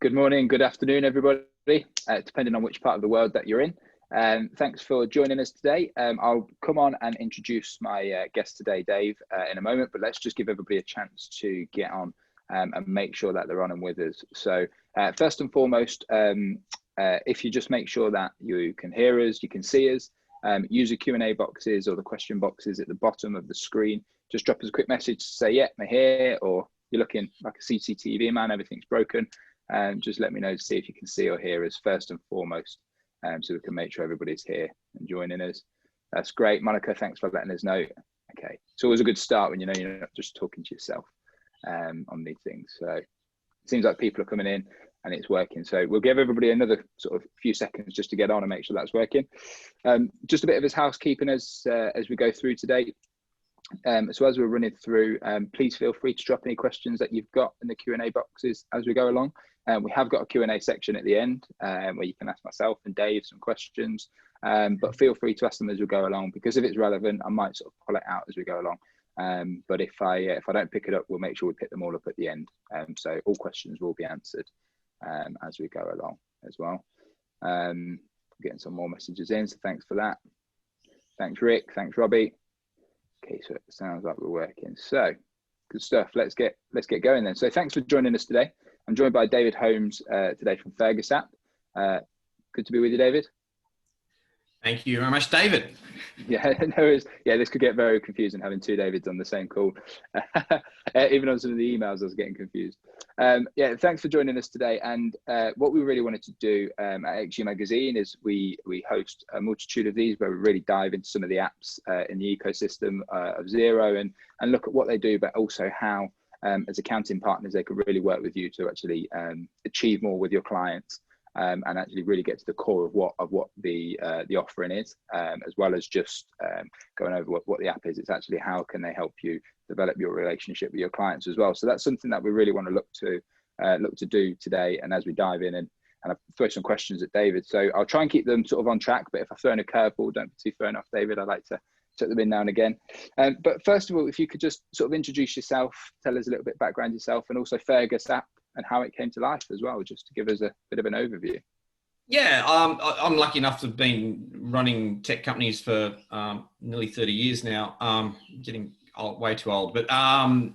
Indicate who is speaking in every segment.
Speaker 1: Good morning, good afternoon, everybody, depending on which part of the world that you're in. Thanks for joining us today. I'll come on and introduce my guest today, Dave, in a moment, but let's just give everybody a chance to get on and make sure that they're on and with us. So first and foremost, if you just make sure that you can hear us, you can see us, use the Q&A boxes or the question boxes at the bottom of the screen. Just drop us a quick message to say, yeah, I'm here, or you're looking like a CCTV man, everything's broken. Just let me know to see if you can see or hear us first and foremost, so we can make sure everybody's here and joining us. That's great. Monica, thanks for letting us know. Okay, it's always a good start when you know you're not just talking to yourself on these things. So it seems like people are coming in and it's working. So we'll give everybody another sort of few seconds just to get on and make sure that's working. Just a bit of his housekeeping as we go through today. So as we're running through, please feel free to drop any questions that you've got in the Q&A boxes as we go along. We have got a Q&A section at the end where you can ask myself and Dave some questions, but feel free to ask them as we go along, because if it's relevant, I might sort of pull it out as we go along. But if I don't pick it up, we'll make sure we pick them all up at the end. So all questions will be answered as we go along as well. Getting some more messages in, so thanks for that. Thanks, Rick. Thanks, Robbie. Okay, so it sounds like we're working. So good stuff. Let's get going then. So thanks for joining us today. I'm joined by David Holmes today from Fergus app. Good to be with you, David.
Speaker 2: Thank you very much, David.
Speaker 1: Yeah, this could get very confusing having two Davids on the same call. Even on some of the emails, I was getting confused. Yeah, thanks for joining us today. And what we really wanted to do at XU Magazine is we host a multitude of these where we really dive into some of the apps in the ecosystem of Xero and look at what they do, but also how, as accounting partners, they could really work with you to actually achieve more with your clients. And actually really get to the core of what the offering is, as well as just going over what the app is. It's actually how can they help you develop your relationship with your clients as well. So that's something that we really want to look to do today. And as we dive in and I throw some questions at David, so I'll try and keep them sort of on track. But if I throw in a curveball, don't be too thrown off, David. I like to take them in now and again. But first of all, if you could just sort of introduce yourself, tell us a little bit background yourself, and also Fergus app and how it came to life as well, just to give us a bit of an overview.
Speaker 2: Yeah, I'm lucky enough to have been running tech companies for nearly 30 years now, getting way too old, but and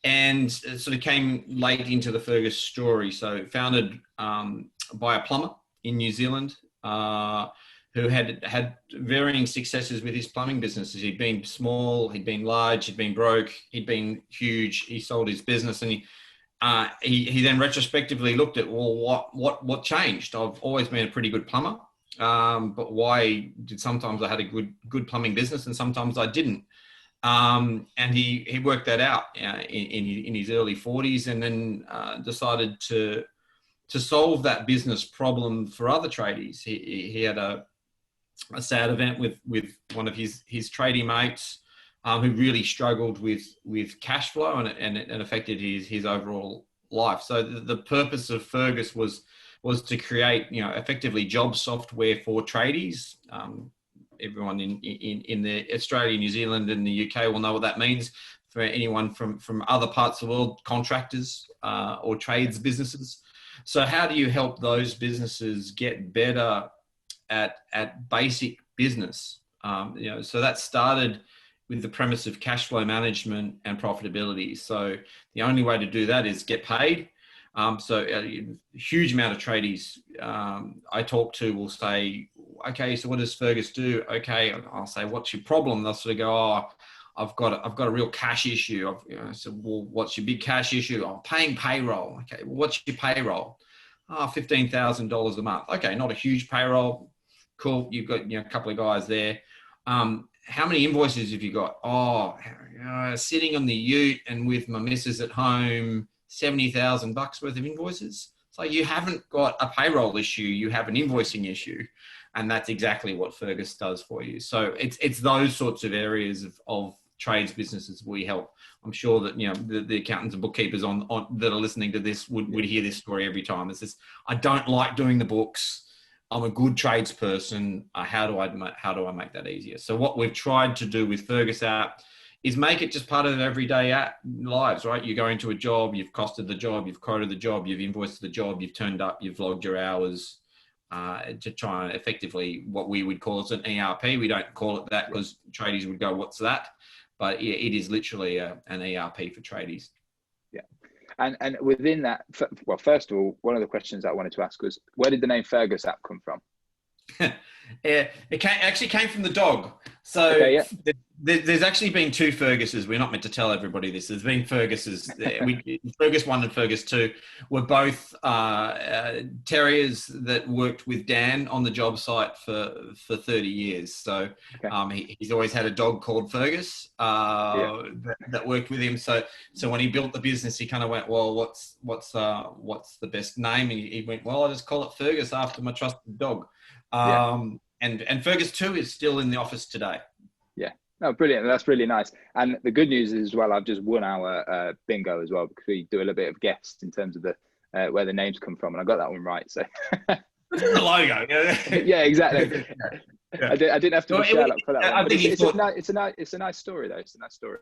Speaker 2: it sort of came late into the Fergus story. So founded by a plumber in New Zealand who had varying successes with his plumbing businesses. He'd been small, he'd been large, he'd been broke, he'd been huge. He sold his business and he then retrospectively looked at, well, what changed? I've always been a pretty good plumber, but why did sometimes I had a good plumbing business and sometimes I didn't? And he worked that out in his early 40s, and then decided to solve that business problem for other tradies. He had a sad event with one of his tradie mates, who really struggled with cash flow, and it affected his overall life. So the purpose of Fergus was to create, effectively job software for tradies. Everyone in the Australia, New Zealand, and the UK will know what that means. For anyone from other parts of the world, contractors or trades businesses. So how do you help those businesses get better at basic business? So that started with the premise of cash flow management and profitability. So the only way to do that is get paid. So a huge amount of tradies I talk to will say, okay, so what does Fergus do? Okay, I'll say, what's your problem? They'll sort of go, oh, I've got a real cash issue. So, well, what's your big cash issue? I'm paying payroll. Okay, well, what's your payroll? Oh, $15,000 a month. Okay, not a huge payroll. Cool, you've got a couple of guys there. How many invoices have you got? Oh, sitting on the ute and with my missus at home, $70,000 worth of invoices. So you haven't got a payroll issue, you have an invoicing issue. And that's exactly what Fergus does for you. So it's those sorts of areas of trades businesses we help. I'm sure that the accountants and bookkeepers on that are listening to this would hear this story every time. It's this: I don't like doing the books. I'm a good tradesperson. How do I make that easier? So what we've tried to do with Fergus app is make it just part of everyday lives, right? You go into a job, you've costed the job, you've quoted the job, you've invoiced the job, you've turned up, you've logged your hours to try and effectively what we would call as an ERP. We don't call it that because tradies would go, what's that? But yeah, it is literally an ERP for tradies.
Speaker 1: Yeah. And within that, well, first of all, one of the questions I wanted to ask was, where did the name Fergus app come from?
Speaker 2: Yeah, actually came from the dog. So
Speaker 1: okay, yeah.
Speaker 2: There's actually been two Ferguses. We're not meant to tell everybody this. There's been Ferguses. Fergus 1 and Fergus 2 were both terriers that worked with Dan on the job site for 30 years. So he's always had a dog called Fergus that worked with him. So when he built the business, he kind of went, well, what's the best name? And he went, well, I'll just call it Fergus after my trusted dog. And Fergus 2 is still in the office today.
Speaker 1: Yeah. Oh, brilliant. That's really nice. And the good news is, as well, I've just won our bingo as well, because we do a little bit of guess in terms of the where the names come from, and I got that one right. So
Speaker 2: the logo.
Speaker 1: Yeah, exactly. Yeah. I didn't have to shout out for that one.
Speaker 2: I think
Speaker 1: it's a nice story, though. It's a nice story.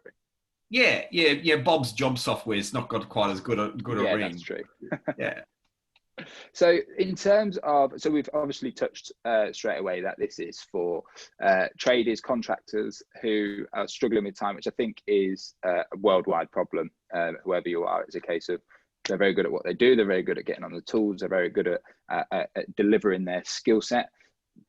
Speaker 2: Yeah. Bob's Job Software's not got quite as good a ring.
Speaker 1: That's true.
Speaker 2: Yeah.
Speaker 1: So in terms of, so we've obviously touched straight away that this is for traders, contractors who are struggling with time, which I think is a worldwide problem. Whoever you are, it's a case of they're very good at what they do. They're very good at getting on the tools. They're very good at delivering their skill set,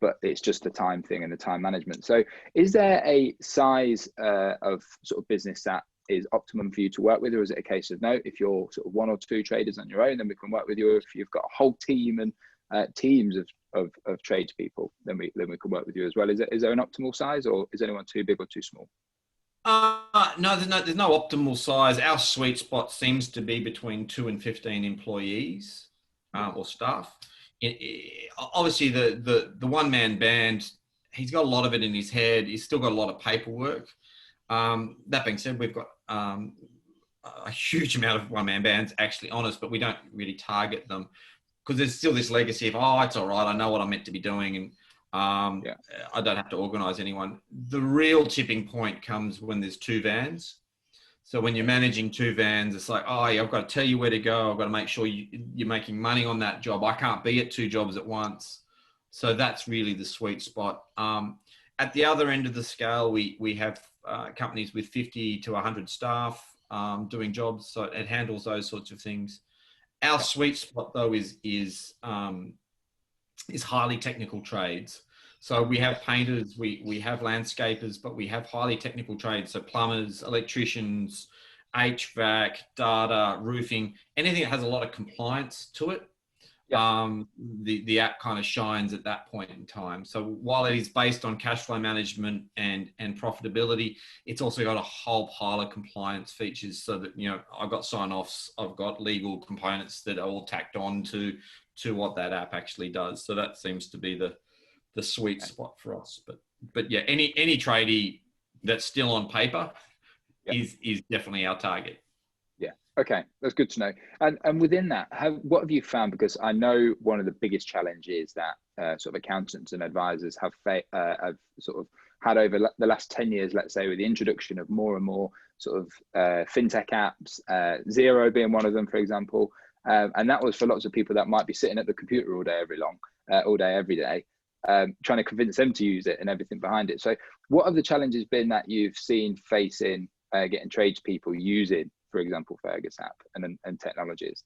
Speaker 1: but it's just a time thing and the time management. So is there a size of sort of business that is optimum for you to work with, or is it a case of no, if you're sort of 1 or 2 traders on your own, then we can work with you? If you've got a whole team and teams of tradespeople, then we can work with you as well. Is there an optimal size, or is anyone too big or too small?
Speaker 2: No, there's no optimal size. Our sweet spot seems to be between 2 and 15 employees or staff. Obviously, the one-man band, he's got a lot of it in his head. He's still got a lot of paperwork. That being said, we've got a huge amount of one-man bands actually on us, but we don't really target them because there's still this legacy of, oh, it's all right, I know what I'm meant to be doing, and I don't have to organise anyone. The real tipping point comes when there's 2 vans. So when you're managing 2 vans, it's like, oh, yeah, I've got to tell you where to go. I've got to make sure you're making money on that job. I can't be at 2 jobs at once. So that's really the sweet spot. At the other end of the scale, we have companies with 50 to 100 staff doing jobs, so it handles those sorts of things. Our sweet spot, though, is highly technical trades. So we have painters, we have landscapers, but we have highly technical trades. So plumbers, electricians, HVAC, data, roofing, anything that has a lot of compliance to it. The app kind of shines at that point in time. So while it is based on cash flow management and profitability, it's also got a whole pile of compliance features, so that, you know, I've got sign-offs, I've got legal components that are all tacked on to what that app actually does. So that seems to be the sweet spot for us. But yeah, any tradie that's still on paper is definitely our target.
Speaker 1: Okay, that's good to know. And within that, what have you found? Because I know one of the biggest challenges that sort of accountants and advisors have sort of had over the last 10 years, let's say, with the introduction of more and more sort of fintech apps, Xero being one of them, for example. And that was for lots of people that might be sitting at the computer all day, every day, trying to convince them to use it and everything behind it. So what have the challenges been that you've seen facing getting tradespeople using, for example, Fergus app and technologies?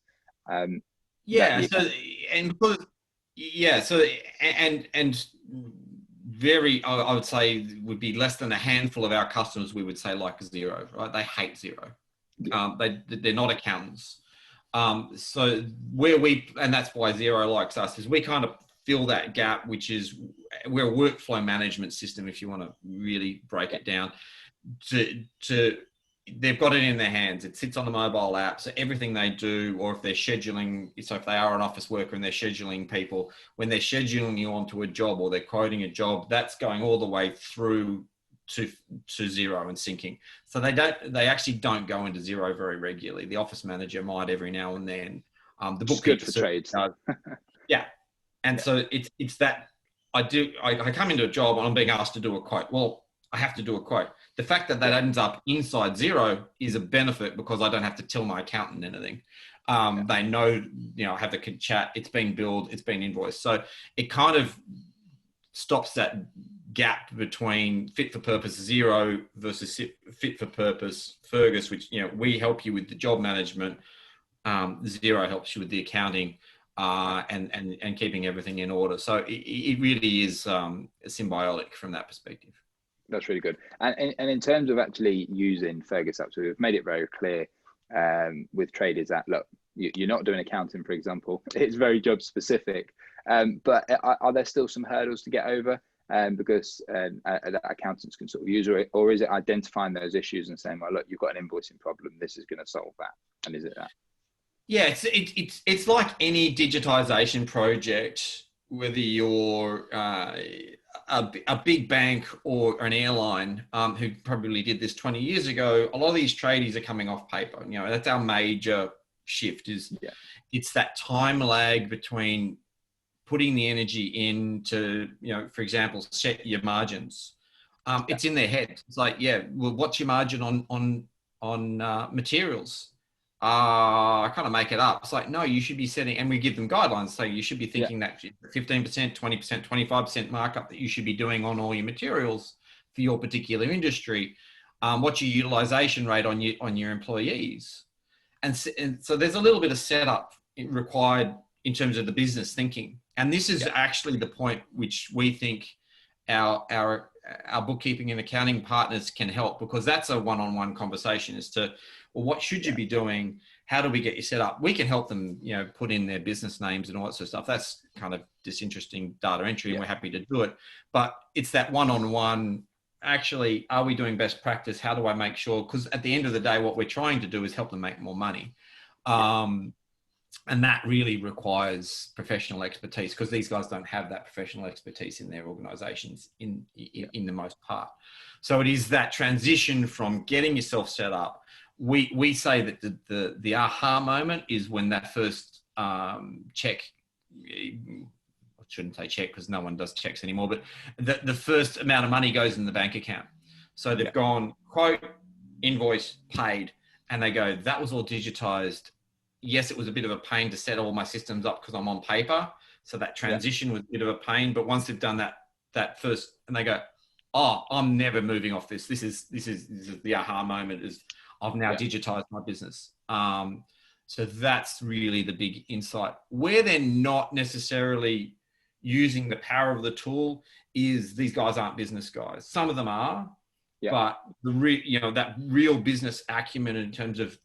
Speaker 2: Very, I would say, would be less than a handful of our customers we would say like Xero, right? They hate Xero. They're not accountants. So and that's why Xero likes us, is we kind of fill that gap, which is we're a workflow management system, if you want to really break it down. They've got it in their hands. It sits on the mobile app. So everything they do, or if they're scheduling, so if they are an office worker and they're scheduling people, when they're scheduling you onto a job or they're quoting a job, that's going all the way through to Xero and syncing. So they actually don't go into Xero very regularly. The office manager might every now and then. The bookkeeper
Speaker 1: for trades.
Speaker 2: Yeah. And so it's that I come into a job and I'm being asked to do a quote. Well, I have to do a quote. The fact that ends up inside zero is a benefit because I don't have to tell my accountant anything. They know, I have the chat, it's been billed, it's been invoiced. So it kind of stops that gap between fit for purpose zero versus fit for purpose Fergus, which, we help you with the job management. Zero helps you with the accounting and keeping everything in order. So it really is symbiotic from that perspective.
Speaker 1: That's really good. And in terms of actually using Fergus apps, we've made it very clear with traders that, look, you're not doing accounting, for example. It's very job specific. But are there still some hurdles to get over? Because accountants can sort of use it, or is it identifying those issues and saying, well, look, you've got an invoicing problem, this is going to solve that? And is it that?
Speaker 2: Yeah, it's like any digitization project, whether you're a big bank or an airline who probably did this 20 years ago. A lot of these tradies are coming off paper. That's our major shift it's that time lag between putting the energy into, for example, set your margins. It's in their head. It's like, well, what's your margin on materials? I kind of make it up. It's like, no, you should be setting, and we give them guidelines. So you should be thinking that 15%, 20%, 25% markup that you should be doing on all your materials for your particular industry. What's your utilization rate on your employees? And so there's a little bit of setup required in terms of the business thinking. And this is actually the point which we think our bookkeeping and accounting partners can help, because that's a one-on-one conversation as to, well, what should you be doing? How do we get you set up? We can help them, put in their business names and all that sort of stuff. That's kind of disinteresting data entry, and we're happy to do it. But it's that one-on-one, actually, are we doing best practice? How do I make sure? Because at the end of the day, what we're trying to do is help them make more money. And that really requires professional expertise, because these guys don't have that professional expertise in their organizations in the most part. So it is that transition from getting yourself set up. We say that the aha moment is when that first check, I shouldn't say check because no one does checks anymore, but the first amount of money goes in the bank account. So they've gone quote, invoice, paid, and they go, that was all digitized. Yes, it was a bit of a pain to set all my systems up because I'm on paper. So that transition was a bit of a pain. But once they've done that first, and they go, oh, I'm never moving off this. This is the aha moment, is I've now digitized my business. So that's really the big insight. Where they're not necessarily using the power of the tool is these guys aren't business guys. Some of them are, but that real business acumen in terms of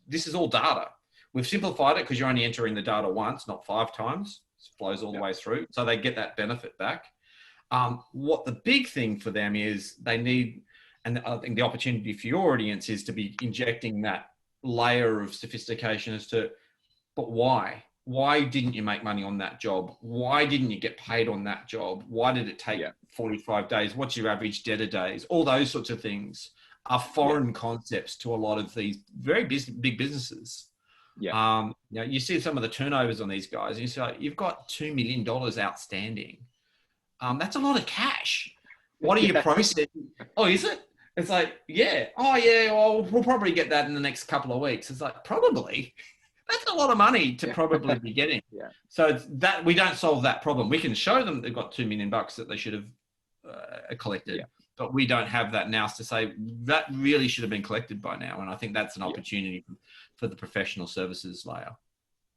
Speaker 2: this is all data. We've simplified it because you're only entering the data once, not 5 times. It flows all the way through. So they get that benefit back. What the big thing for them is they need, and I think the opportunity for your audience is to be injecting that layer of sophistication as to, but why? Why didn't you make money on that job? Why didn't you get paid on that job? Why did it take 45 days? What's your average debtor days? All those sorts of things are foreign concepts to a lot of these very big businesses. You see some of the turnovers on these guys, and you say, you've got $2 million outstanding. That's a lot of cash. What are you processing? Oh, is it? It's like, well, we'll probably get that in the next couple of weeks. It's like, probably. That's a lot of money to probably be getting. So it's that we don't solve that problem. We can show them they've got $2 million that they should have collected, but we don't have that now to say that really should have been collected by now. And I think that's an opportunity for the professional services layer.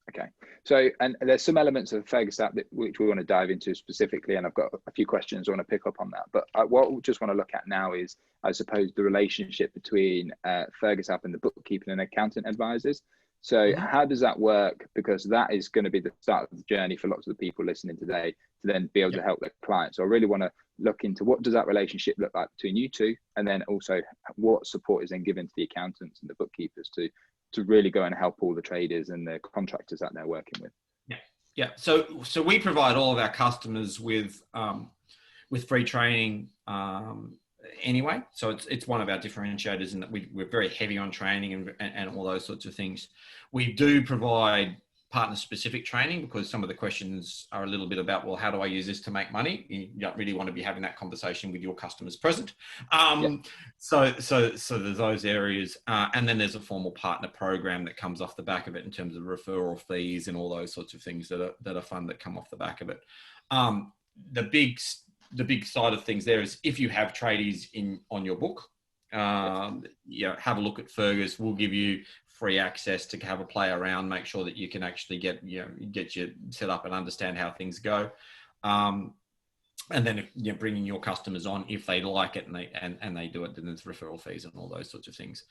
Speaker 1: Okay. So, and there's some elements of Fergus app which we want to dive into specifically, and I've got a few questions I want to pick up on that. But what we just want to look at now is, I suppose, the relationship between Fergus app and the bookkeeping and accountant advisors. So how does that work? Because that is going to be the start of the journey for lots of the people listening today to then be able to help their clients. So I really want to look into what does that relationship look like between you two, and then also what support is then given to the accountants and the bookkeepers to really go and help all the traders and the contractors that they're working with.
Speaker 2: So we provide all of our customers with free training anyway. So it's one of our differentiators in that we're very heavy on training and all those sorts of things. We do provide partner specific training, because some of the questions are a little bit about, well, how do I use this to make money? You don't really want to be having that conversation with your customers present. So there's those areas. And then there's a formal partner program that comes off the back of it in terms of referral fees and all those sorts of things that are fun that come off the back of it. The big side of things there is, if you have tradies on your book, have a look at Fergus. We'll give you free access to have a play around, make sure that you can actually get you set up and understand how things go. And then if bringing your customers on, if they like it and they do it, then there's referral fees and all those sorts of things.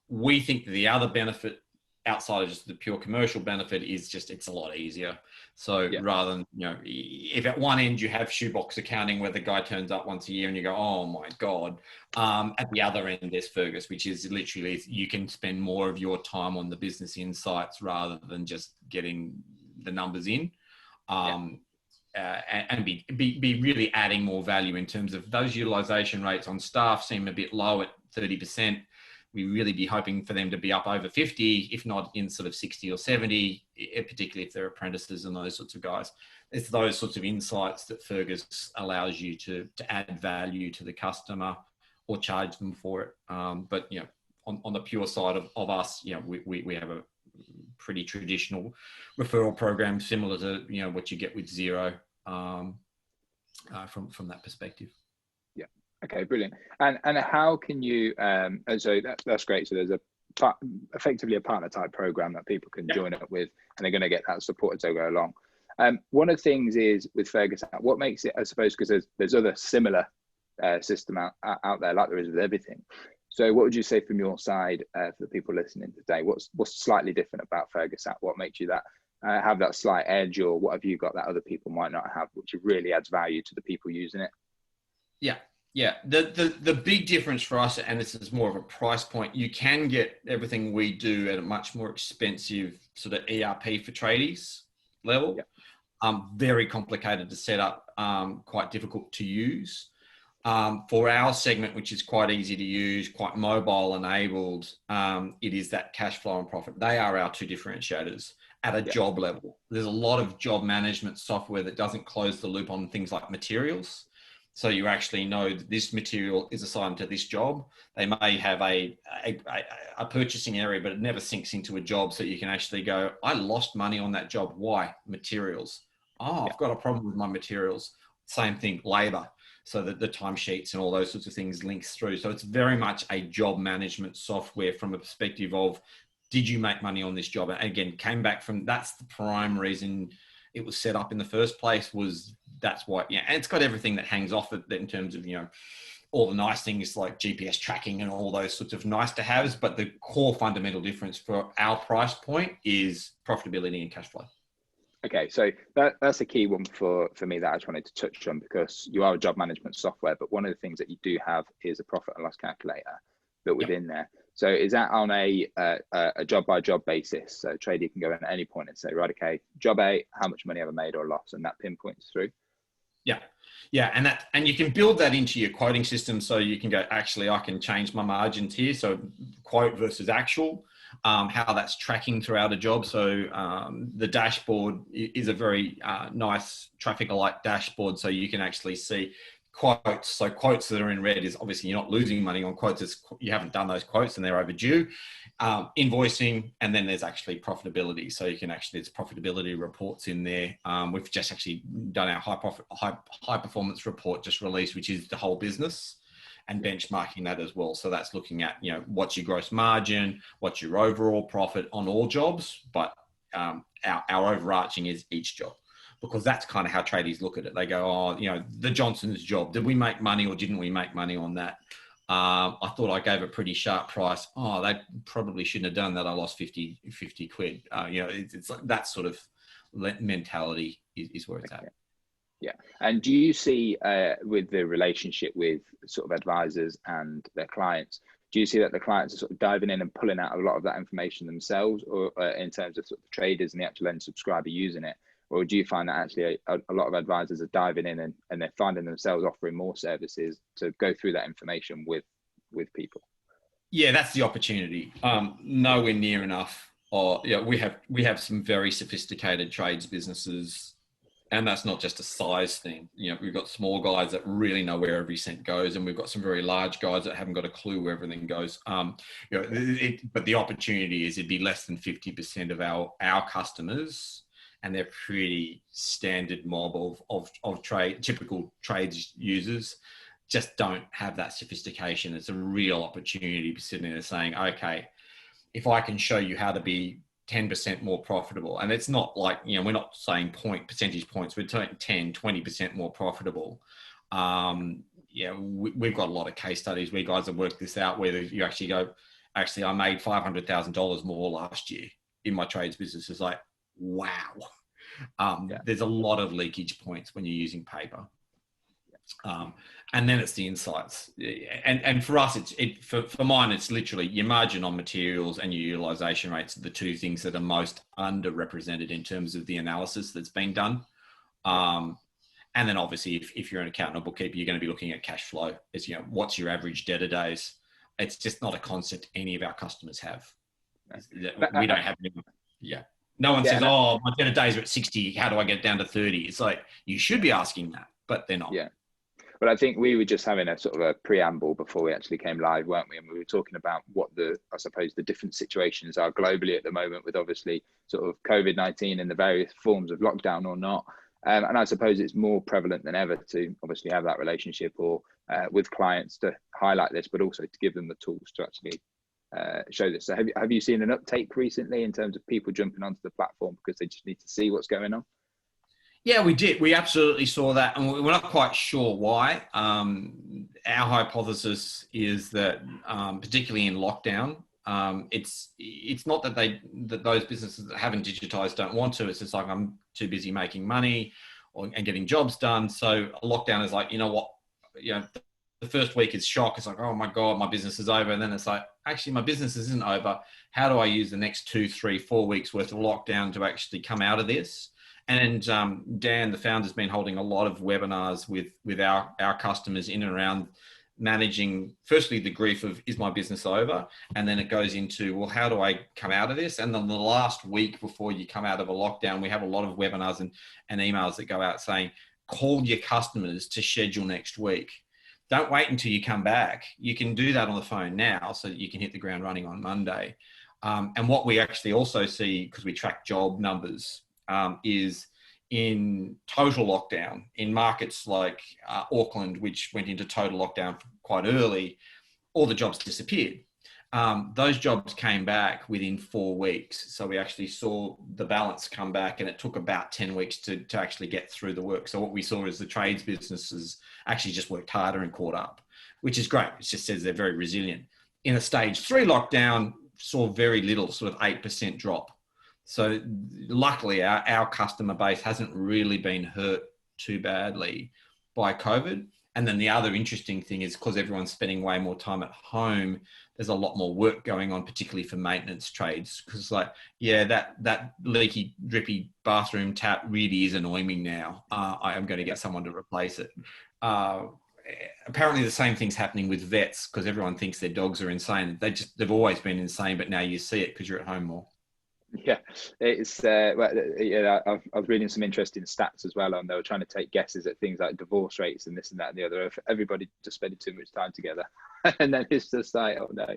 Speaker 2: We think the other benefit outside of just the pure commercial benefit is just, it's a lot easier. So rather than, if at one end you have shoebox accounting where the guy turns up once a year and you go, oh my God, at the other end there's Fergus, which is literally, you can spend more of your time on the business insights rather than just getting the numbers in. And be really adding more value in terms of those utilization rates on staff seem a bit low at 30%. We really be hoping for them to be up over 50, if not in sort of 60 or 70, particularly if they're apprentices and those sorts of guys. It's those sorts of insights that Fergus allows you to add value to the customer or charge them for it. But, on the pure side of us, we have a pretty traditional referral program similar to, what you get with Xero from that perspective.
Speaker 1: Okay, brilliant. And how can you? So that's great. So there's effectively a partner type program that people can join up with, and they're going to get that support as they go along. One of the things is with Fergus, what makes it, I suppose, because there's other similar system out there, like there is with everything. So what would you say from your side for the people listening today? What's slightly different about Fergus? What makes you have that slight edge, or what have you got that other people might not have, which really adds value to the people using it?
Speaker 2: Yeah, the big difference for us, and this is more of a price point, you can get everything we do at a much more expensive sort of ERP for tradies level. Very complicated to set up, quite difficult to use. For our segment, which is quite easy to use, quite mobile enabled, it is that cash flow and profit. They are our two differentiators at a job level. There's a lot of job management software that doesn't close the loop on things like materials. So you actually know that this material is assigned to this job. They may have a purchasing area, but it never sinks into a job. So you can actually go, I lost money on that job. Why? Materials. I've got a problem with my materials. Same thing, labor. So that the timesheets and all those sorts of things links through. So it's very much a job management software from a perspective of, did you make money on this job? And again, came back from, that's the prime reason it was set up in the first place, was that's why, and it's got everything that hangs off it in terms of, all the nice things like GPS tracking and all those sorts of nice to haves. But the core fundamental difference for our price point is profitability and cash flow. Okay,
Speaker 1: so that's a key one for me that I just wanted to touch on, because you are a job management software, but one of the things that you do have is a profit and loss calculator built within there. So is that on a job by job basis? So trader can go in at any point and say, right, okay, job A, how much money have I made or lost? And that pinpoints through.
Speaker 2: Yeah, and you can build that into your quoting system, so you can go, actually, I can change my margins here. So quote versus actual, how that's tracking throughout a job. So the dashboard is a very nice traffic alike dashboard, so you can actually see quotes. So quotes that are in red is obviously you're not losing money on quotes. You haven't done those quotes and they're overdue. Invoicing, and then there's actually profitability. So you can actually, there's profitability reports in there. We've just actually done our high performance report just released, which is the whole business, and benchmarking that as well. So that's looking at, what's your gross margin, what's your overall profit on all jobs, but our overarching is each job. Because that's kind of how tradies look at it. They go, the Johnson's job, did we make money or didn't we make money on that? I thought I gave a pretty sharp price. They probably shouldn't have done that. I lost 50 quid. It's like that sort of mentality is where it's at.
Speaker 1: Yeah. And do you see with the relationship with sort of advisors and their clients, do you see that the clients are sort of diving in and pulling out a lot of that information themselves, or in terms of sort of the traders and the actual end subscriber using it? Or do you find that actually a lot of advisors are diving in and they're finding themselves offering more services to go through that information with people?
Speaker 2: Yeah, that's the opportunity. Nowhere near enough or we have some very sophisticated trades businesses, and that's not just a size thing. We've got small guys that really know where every cent goes, and we've got some very large guys that haven't got a clue where everything goes. But the opportunity is it'd be less than 50% of our customers, and they're pretty standard mob of trade, typical trades users, just don't have that sophistication. It's a real opportunity to be sitting there saying, okay, if I can show you how to be 10% more profitable, and it's not like, we're not saying percentage points, we're saying 10, 20% more profitable. We've got a lot of case studies where guys have worked this out, where you actually go, actually, I made $500,000 more last year in my trades business. It's like, wow. There's a lot of leakage points when you're using paper. And then it's the insights, and for us, for mine, it's literally your margin on materials and your utilization rates are the two things that are most underrepresented in terms of the analysis that's been done. And then obviously, if you're an accountant or bookkeeper, you're going to be looking at cash flow. It's what's your average debtor days. It's just not a concept any of our customers have. We don't have any. Yeah. No one says, "Oh, my debtor days are at 60. How do I get down to 30?" It's like, you should be asking that, but they're not.
Speaker 1: Yeah. But I think we were just having a sort of a preamble before we actually came live, weren't we? And we were talking about what I suppose the different situations are globally at the moment, with obviously sort of COVID-19 and the various forms of lockdown or not. And I suppose it's more prevalent than ever to obviously have that relationship or with clients to highlight this, but also to give them the tools to actually show this. So have you seen an uptake recently in terms of people jumping onto the platform because they just need to see what's going on?
Speaker 2: Yeah, we did. We absolutely saw that, and we're not quite sure why. Our hypothesis is that, particularly in lockdown, it's not that those businesses that haven't digitized don't want to. It's just like, I'm too busy making money and getting jobs done. So a lockdown is like, the first week is shock. It's like, oh my God, my business is over. And then it's like, actually, my business isn't over. How do I use the next 2, 3, 4 weeks worth of lockdown to actually come out of this? And Dan, the founder, has been holding a lot of webinars with our customers in and around managing, firstly, the grief of, is my business over? And then it goes into, well, how do I come out of this? And then the last week before you come out of a lockdown, we have a lot of webinars and emails that go out saying, call your customers to schedule next week. Don't wait until you come back. You can do that on the phone now so that you can hit the ground running on Monday. And what we actually also see, because we track job numbers, is in total lockdown in markets like Auckland, which went into total lockdown quite early, all the jobs disappeared. Those jobs came back within 4 weeks. So we actually saw the balance come back, and it took about 10 weeks to actually get through the work. So what we saw is the trades businesses actually just worked harder and caught up, which is great. It just says they're very resilient. In a stage 3 lockdown, saw very little, sort of 8% drop. So luckily our customer base hasn't really been hurt too badly by COVID. And then the other interesting thing is, because everyone's spending way more time at home, there's a lot more work going on, particularly for maintenance trades. Because that leaky, drippy bathroom tap really is annoying me now. I am going to get someone to replace it. Apparently the same thing's happening with vets, because everyone thinks their dogs are insane. They've always been insane, but now you see it because you're at home more.
Speaker 1: Yeah, it's I was reading some interesting stats as well, and they were trying to take guesses at things like divorce rates and this and that and the other. If everybody just spending too much time together, and then it's just like, oh no.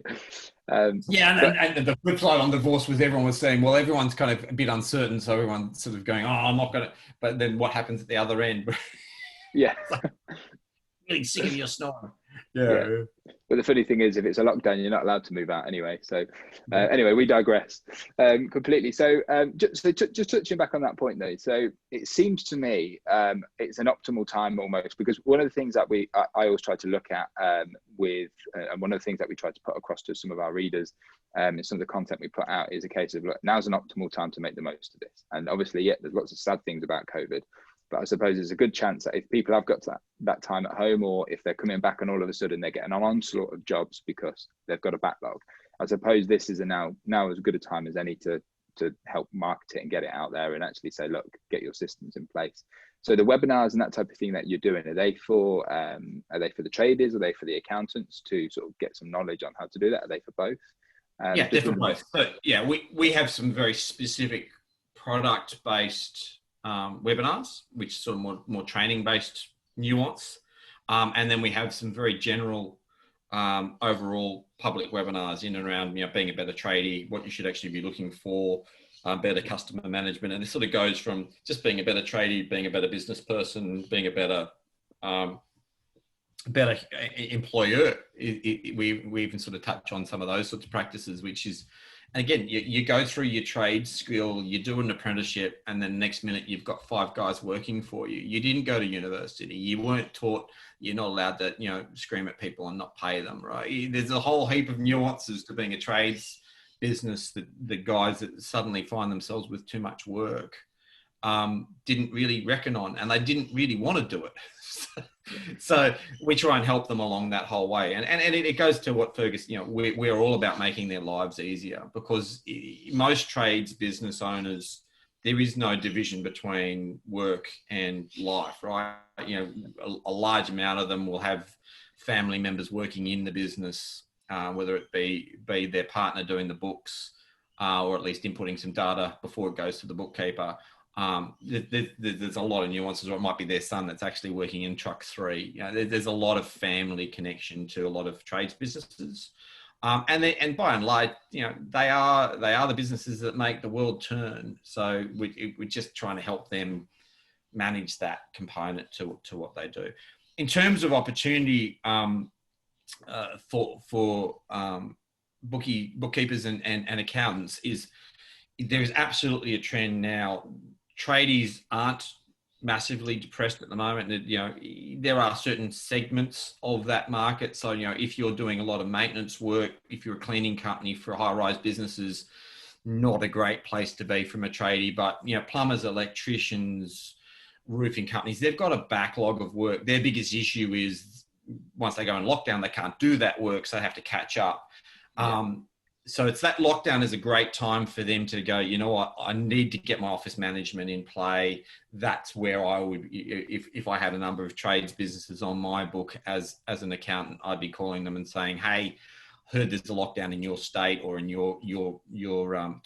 Speaker 2: And the flip side on divorce was everyone was saying, well, everyone's kind of a bit uncertain, so everyone's sort of going, oh, I'm not going to. But then what happens at the other end?
Speaker 1: Yeah,
Speaker 2: really sick of your snore.
Speaker 1: Yeah. But the funny thing is, if it's a lockdown, you're not allowed to move out anyway. So anyway, we digress completely. So just touching back on that point though. So it seems to me it's an optimal time almost, because one of the things that I always try to look at and one of the things that we try to put across to some of our readers and some of the content we put out is a case of, look, now's an optimal time to make the most of this. And obviously, there's lots of sad things about COVID. But I suppose there's a good chance that if people have got that time at home, or if they're coming back and all of a sudden they're getting an onslaught of jobs because they've got a backlog, I suppose this is now as good a time as any to help market it and get it out there and actually say, look, get your systems in place. So the webinars and that type of thing that you're doing, are they for the traders? Are they for the accountants to sort of get some knowledge on how to do that? Are they for both?
Speaker 2: Yeah,
Speaker 1: Just
Speaker 2: definitely
Speaker 1: wondering.
Speaker 2: both. So yeah, we have some very specific product-based webinars, which sort of more training-based nuance, and then we have some very general overall public webinars in and around being a better tradie, what you should actually be looking for, better customer management, and it sort of goes from just being a better tradie, being a better business person, being a better employer. We even sort of touch on some of those sorts of practices, which is, again, you go through your trade skill, you do an apprenticeship, and then next minute you've got 5 guys working for you. You didn't go to university. You weren't taught, you're not allowed to, scream at people and not pay them, right? There's a whole heap of nuances to being a trades business that the guys that suddenly find themselves with too much work didn't really reckon on, and they didn't really want to do it. So we try and help them along that whole way. And it goes to what Fergus, we're all about making their lives easier, because most trades business owners, there is no division between work and life, right? A large amount of them will have family members working in the business, whether it be their partner doing the books, or at least inputting some data before it goes to the bookkeeper. There's a lot of nuances, or it might be their son that's actually working in truck 3. There's a lot of family connection to a lot of trades businesses, and by and large, they are the businesses that make the world turn. So we're just trying to help them manage that component to what they do. In terms of opportunity for bookkeepers and accountants, is there is absolutely a trend now. Tradies aren't massively depressed at the moment. There are certain segments of that market. So, if you're doing a lot of maintenance work, if you're a cleaning company for high-rise businesses, not a great place to be from a tradie. But, plumbers, electricians, roofing companies, they've got a backlog of work. Their biggest issue is once they go in lockdown, they can't do that work, so they have to catch up. Yeah. So it's that lockdown is a great time for them to go, I need to get my office management in play. That's where I would, if I had a number of trades businesses on my book as an accountant, I'd be calling them and saying, hey, heard there's a lockdown in your state or in your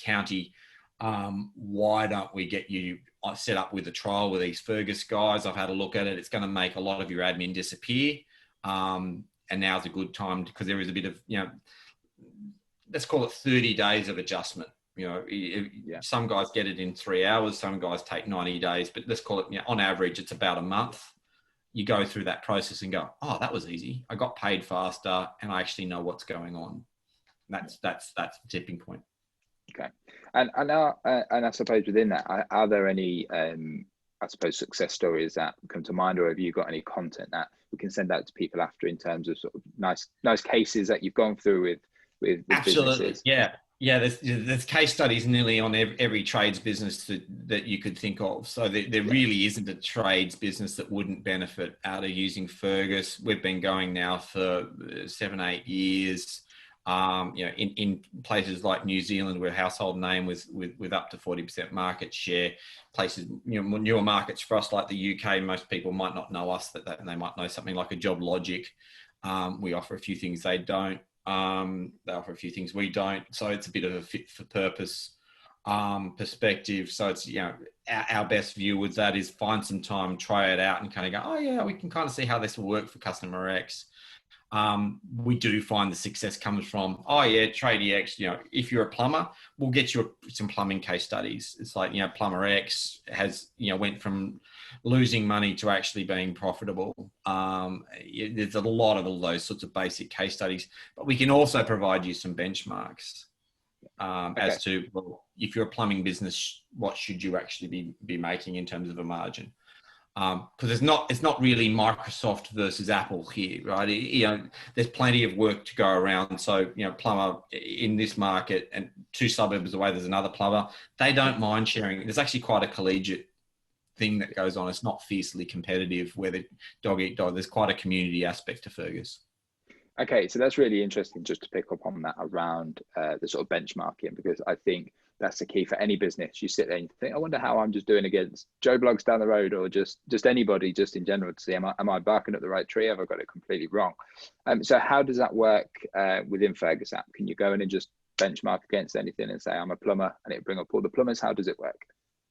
Speaker 2: county. Why don't we get you set up with a trial with these Fergus guys? I've had a look at it. It's going to make a lot of your admin disappear. And now's a good time, because there is a bit of, let's call it 30 days of adjustment. Some guys get it in 3 hours, some guys take 90 days, but let's call it, on average, it's about a month. You go through that process and go, oh, that was easy. I got paid faster and I actually know what's going on. That's the tipping point.
Speaker 1: Okay. And I suppose within that, are there any, success stories that come to mind, or have you got any content that we can send out to people after, in terms of sort of nice cases that you've gone through with
Speaker 2: absolutely
Speaker 1: businesses?
Speaker 2: Yeah, there's case studies nearly on every trades business that you could think of. So there really isn't a trades business that wouldn't benefit out of using Fergus. We've been going now for 7-8 years. In places like New Zealand, we're a household name with up to 40% market share. Places, newer markets for us like the UK, most people might not know us, that they might know something like a Job Logic. We offer a few things they don't. They offer a few things we don't. So it's a bit of a fit for purpose perspective. So it's, our best view with that is find some time, try it out, and kind of go, oh yeah, we can kind of see how this will work for customer X. We do find the success comes from, oh yeah, Tradie X, if you're a plumber, we'll get you some plumbing case studies. It's like, plumber X has, went from losing money to actually being profitable. There's a lot of all those sorts of basic case studies, but we can also provide you some benchmarks as to, well, if you're a plumbing business, what should you actually be making in terms of a margin? Because it's not really Microsoft versus Apple here, right? There's plenty of work to go around. So, plumber in this market, and 2 suburbs away, there's another plumber. They don't mind sharing. There's actually quite a collegiate thing that goes on. It's not fiercely competitive where the dog eat dog. There's quite a community aspect to Fergus.
Speaker 1: Okay, so that's really interesting, just to pick up on that around the sort of benchmarking, because I think that's the key for any business. You sit there and you think, I wonder how I'm just doing against Joe Bloggs down the road, or just anybody, just in general, to see, am I barking up the right tree? Have I got it completely wrong? So how does that work within Fergus app? Can you go in and just benchmark against anything and say, I'm a plumber, and it bring up all the plumbers? How does it work?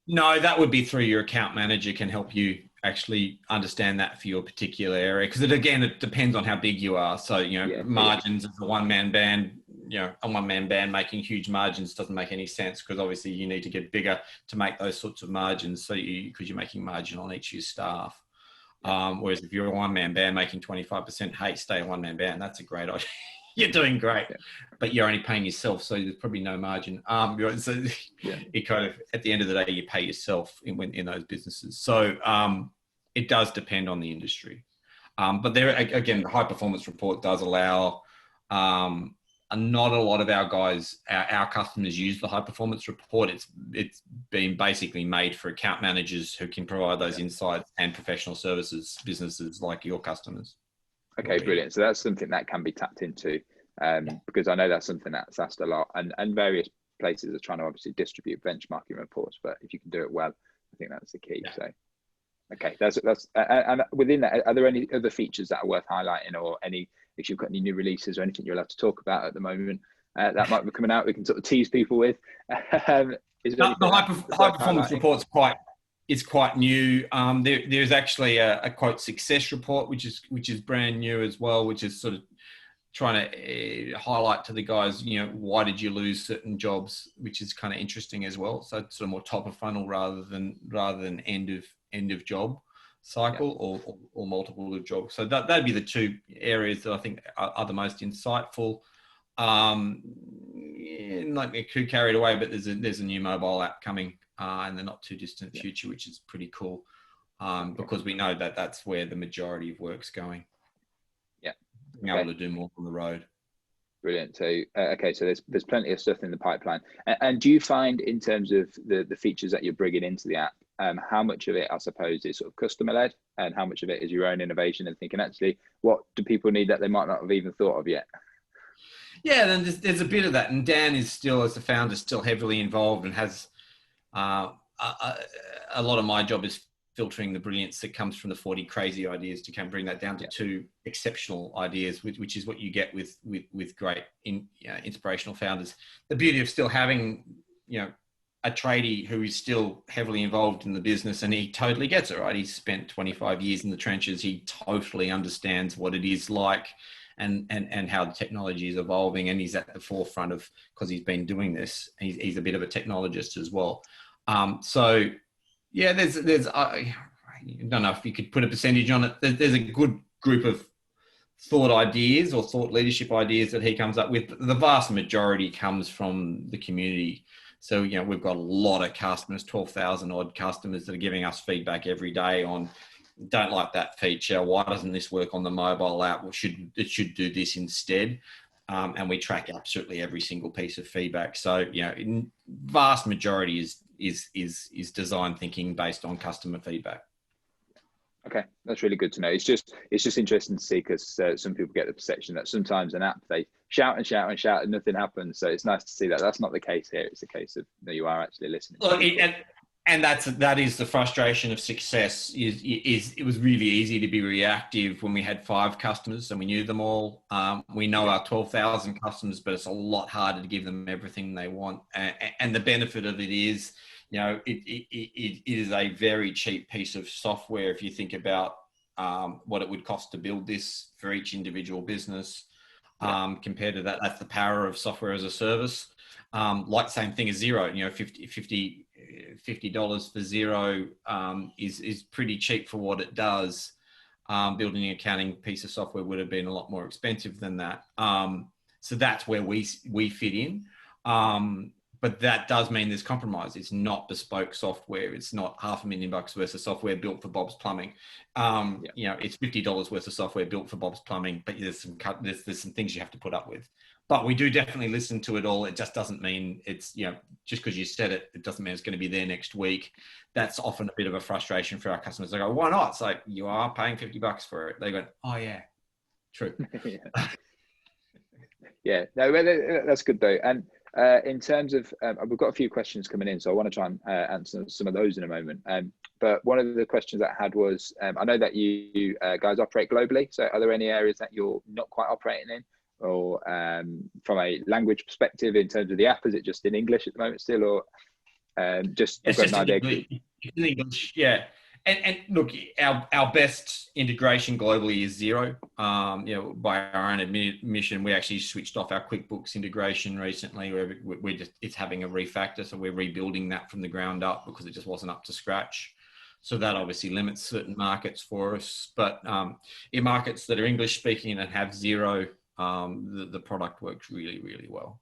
Speaker 2: No, that would be through your account manager can help you actually understand that for your particular area. Because it depends on how big you are. So, margins as a one-man band, a one-man band making huge margins doesn't make any sense, because obviously you need to get bigger to make those sorts of margins. So because you're making margin on each of your staff. Whereas if you're a one-man band making 25%, hey, stay a one-man band. That's a great idea. You're doing great, but you're only paying yourself, so there's probably no margin. So it kind of, at the end of the day, you pay yourself in those businesses. So it does depend on the industry. But there again, the high performance report does allow. Not a lot of our guys, our customers, use the high performance report. It's been basically made for account managers who can provide those insights, and professional services businesses like your customers.
Speaker 1: Okay, brilliant. So that's something that can be tapped into, because I know that's something that's asked a lot, and various places are trying to obviously distribute benchmarking reports, but if you can do it well, I think that's the key. So, okay, that's and within that, are there any other features that are worth highlighting, or if you've got any new releases or anything you'll have to talk about at the moment that might be coming out, we can sort of tease people with?
Speaker 2: The high performance report's quite new. There's actually a quote success report, which is brand new as well, which is sort of trying to highlight to the guys, why did you lose certain jobs, which is kind of interesting as well. So it's sort of more top of funnel rather than end of job cycle or multiple of jobs. So that'd be the two areas that I think are the most insightful. Like it could carry it away, but there's a new mobile app coming in the not too distant future, which is pretty cool, because we know that that's where the majority of work's going. Being able to do more on the road.
Speaker 1: Brilliant. So okay, so there's plenty of stuff in the pipeline. And do you find, in terms of the features that you're bringing into the app, how much of it, I suppose, is sort of customer led, and how much of it is your own innovation and thinking, actually, what do people need that they might not have even thought of yet?
Speaker 2: Yeah, then there's a bit of that, and Dan is still, as the founder, still heavily involved, and has a lot of my job is filtering the brilliance that comes from the 40 crazy ideas to bring that down to 2 exceptional ideas, which is what you get with great inspirational founders. The beauty of still having a tradie who is still heavily involved in the business, and he totally gets it, right? He's spent 25 years in the trenches. He totally understands what it is like and how the technology is evolving, and he's at the forefront of, because he's been doing this. He's a bit of a technologist as well. So yeah, there's I don't know if you could put a percentage on it. There's a good group of thought ideas or thought leadership ideas that he comes up with. The vast majority comes from the community. So, we've got a lot of customers, 12,000 odd customers that are giving us feedback every day on, don't like that feature. Why doesn't this work on the mobile app? It should do this instead. And we track absolutely every single piece of feedback. So, vast majority is design thinking based on customer feedback.
Speaker 1: Okay, that's really good to know. It's just interesting to see, because some people get the perception that sometimes an app, they shout and shout and shout and nothing happens. So it's nice to see that that's not the case here. It's a case of you are actually listening.
Speaker 2: Well, and that is the frustration of success. It was really easy to be reactive when we had 5 customers and we knew them all. We know our 12,000 customers, but it's a lot harder to give them everything they want. And the benefit of it is, it is a very cheap piece of software if you think about what it would cost to build this for each individual business. Compared to that, that's the power of software as a service. Like same thing as Xero, $50 for Xero is pretty cheap for what it does. Building an accounting piece of software would have been a lot more expensive than that. So that's where we fit in. But that does mean there's compromise. It's not bespoke software. It's not $500,000 worth of software built for Bob's Plumbing. It's $50 worth of software built for Bob's Plumbing, but there's some things you have to put up with. But we do definitely listen to it all. It just doesn't mean it's, just because you said it, it doesn't mean it's going to be there next week. That's often a bit of a frustration for our customers. They go, why not? It's like, you are paying $50 for it. They go, oh yeah, true.
Speaker 1: Yeah, no, that's good though. And in terms of, we've got a few questions coming in, so I want to try and answer some of those in a moment. But one of the questions that I had was, I know that you guys operate globally. So are there any areas that you're not quite operating in? or from a language perspective in terms of the app? Is it just in English at the moment still, or just
Speaker 2: It's
Speaker 1: got
Speaker 2: just
Speaker 1: an idea?
Speaker 2: in English, yeah. And look, our best integration globally is Xero. You know, by our own admission, we actually switched off our QuickBooks integration recently. It's having a refactor, so we're rebuilding that from the ground up because it just wasn't up to scratch. So that obviously limits certain markets for us. But in markets that are English speaking and have Xero, the product works really, really well.